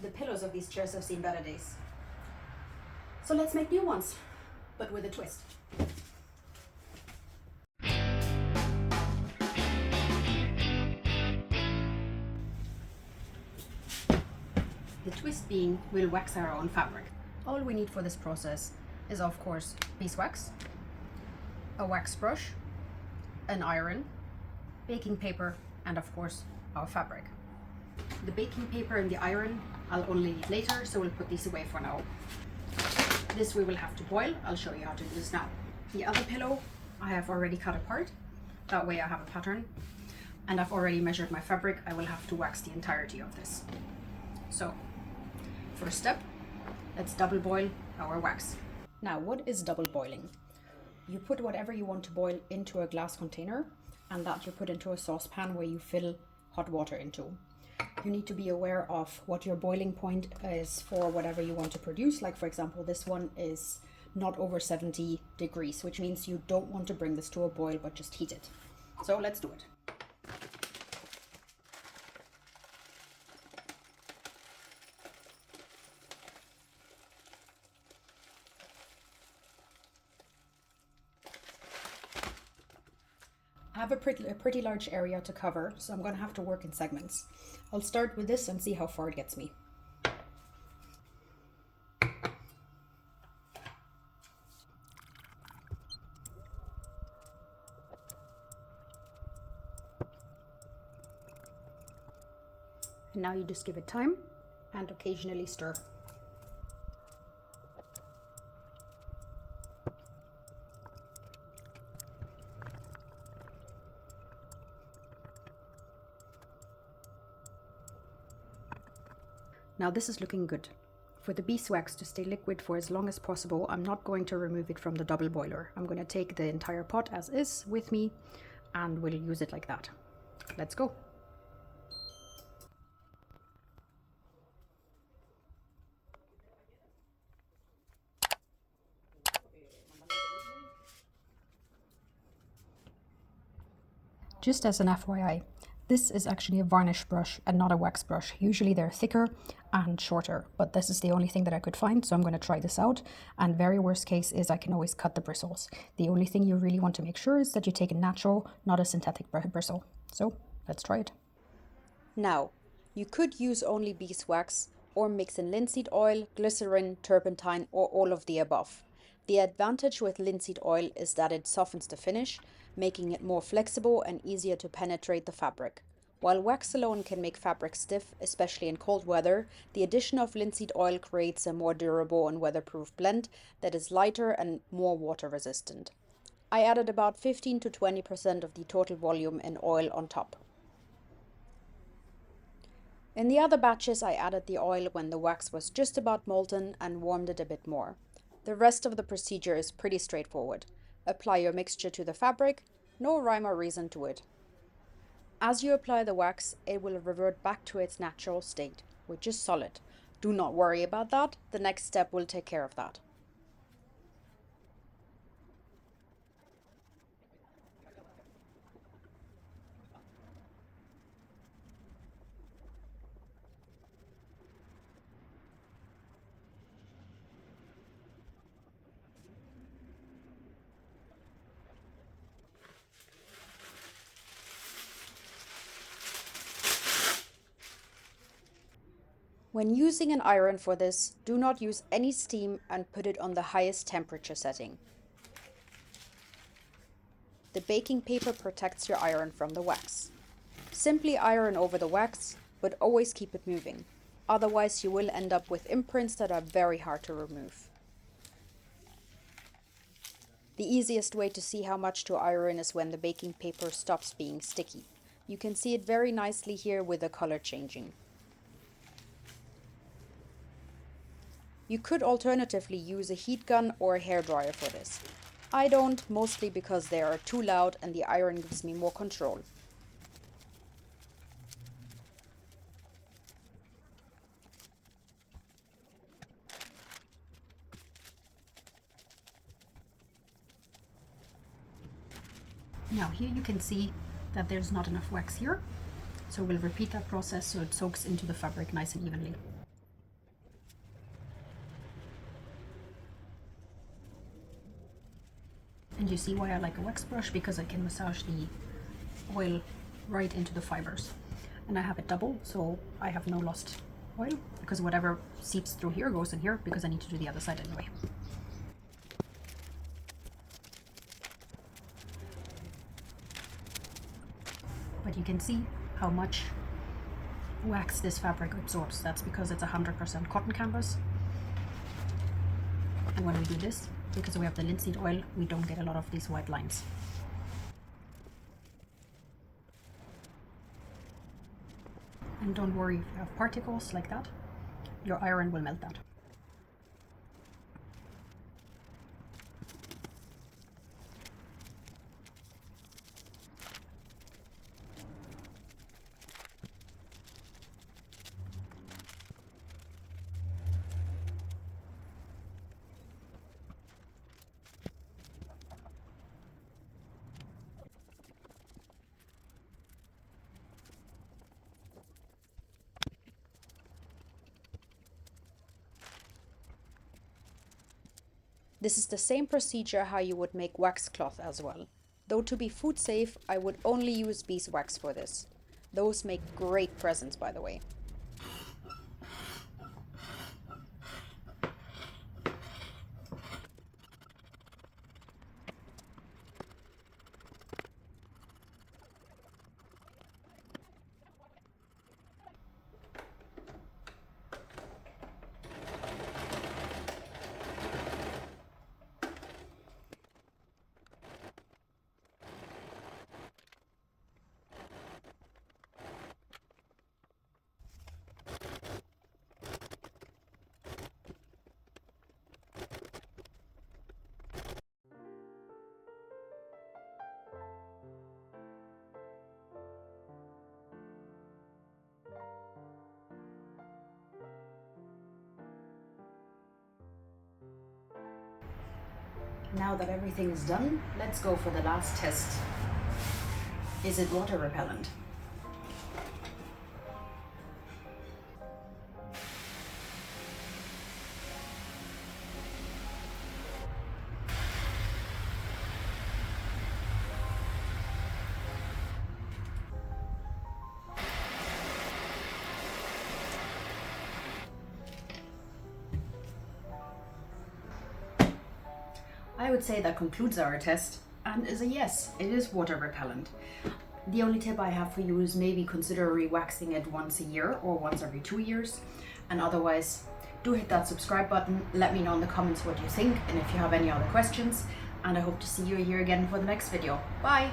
The pillows of these chairs have seen better days. So let's make new ones, but with a twist. The twist being we'll wax our own fabric. All we need for this process is, of course, beeswax, a wax brush, an iron, baking paper, and of course our fabric. The baking paper and the iron I'll only need later, so we'll put these away for now. This we will have to boil. I'll show you how to do this now. The other pillow I have already cut apart, that way I have a pattern, and I've already measured my fabric. I will have to wax the entirety of this. So first step, let's double boil our wax. Now, what is double boiling? You put whatever you want to boil into a glass container, and that you put into a saucepan where you fill hot water into. You need to be aware of what your boiling point is for whatever you want to produce. Like, for example, this one is not over 70 degrees, which means you don't want to bring this to a boil, but just heat it. So let's do it. I have a pretty large area to cover, so I'm going to have to work in segments. I'll start with this and see how far it gets me. And now you just give it time and occasionally stir. Now this is looking good. For the beeswax to stay liquid for as long as possible, I'm not going to remove it from the double boiler. I'm going to take the entire pot as is with me and we'll use it like that. Let's go. Just as an FYI, this is actually a varnish brush and not a wax brush. Usually they're thicker and shorter, but this is the only thing that I could find, so I'm going to try this out. And very worst case is I can always cut the bristles. The only thing you really want to make sure is that you take a natural, not a synthetic bristle. So let's try it. Now, you could use only beeswax or mix in linseed oil, glycerin, turpentine, or all of the above. The advantage with linseed oil is that it softens the finish, making it more flexible and easier to penetrate the fabric. While wax alone can make fabric stiff, especially in cold weather, the addition of linseed oil creates a more durable and weatherproof blend that is lighter and more water resistant. I added about 15 to 20% of the total volume in oil on top. In the other batches, I added the oil when the wax was just about molten and warmed it a bit more. The rest of the procedure is pretty straightforward. Apply your mixture to the fabric, no rhyme or reason to it. As you apply the wax, it will revert back to its natural state, which is solid. Do not worry about that, the next step will take care of that. When using an iron for this, do not use any steam and put it on the highest temperature setting. The baking paper protects your iron from the wax. Simply iron over the wax, but always keep it moving. Otherwise, you will end up with imprints that are very hard to remove. The easiest way to see how much to iron is when the baking paper stops being sticky. You can see it very nicely here with the color changing. You could alternatively use a heat gun or a hairdryer for this. I don't, mostly because they are too loud and the iron gives me more control. Now here you can see that there's not enough wax here, so we'll repeat that process so it soaks into the fabric nice and evenly. And you see why I like a wax brush, because I can massage the oil right into the fibers. And I have it double, so I have no lost oil, because whatever seeps through here goes in here, because I need to do the other side anyway. But you can see how much wax this fabric absorbs. That's because it's 100% cotton canvas. And when we do this, because we have the linseed oil, we don't get a lot of these white lines. And don't worry if you have particles like that, your iron will melt that. This is the same procedure how you would make wax cloth as well. Though to be food safe, I would only use beeswax for this. Those make great presents, by the way. Now that everything is done, let's go for the last test. Is it water repellent? I would say that concludes our test and is a yes, it is water repellent. The only tip I have for you is maybe consider re-waxing it once a year or once every 2 years. And otherwise, do hit that subscribe button, let me know in the comments what you think and if you have any other questions. And I hope to see you here again for the next video. Bye!